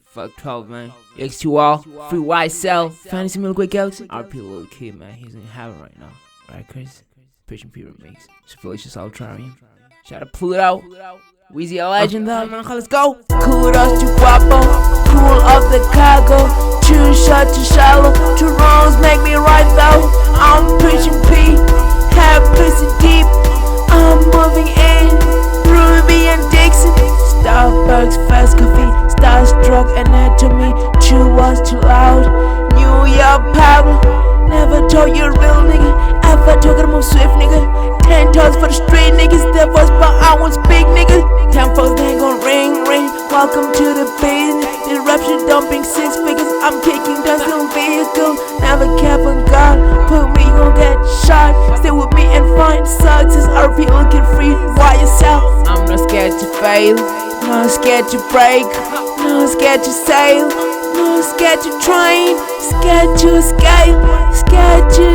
Fuck 12, man. X2R, free YSL, Fantasy Milk Quick Galaxy. RP little kid, man. He's in heaven right now. Right, Chris? Preaching P remix. Superlicious Ultrarian. Shout out Pluto. Weezy a legend, though. Let's go. Kudos to Guapo, cool of the cargo. Two shot to shallow, two wrongs make me right though. I'm preaching P, half prison deep. I'm moving in, Ruby and Dixon. Starbucks, fast coffee, starstruck anatomy. Too was too loud. New York Pablo, never told you a real nigga. Ever told him swift nigga. 10 toes for the street niggas. That was but I was big nigga. 10 folks they gon' ring ring. Welcome to the business. Disruption dumping 6 figures. I'm kicking dust on vehicle. Never cap on God. Put me, you gon' get shot. Stay with me and find success. RP looking free. Why yourself? I'm not scared to fail. Not scared to break. Not scared to sail. Not scared to train. Scared to escape. Scared to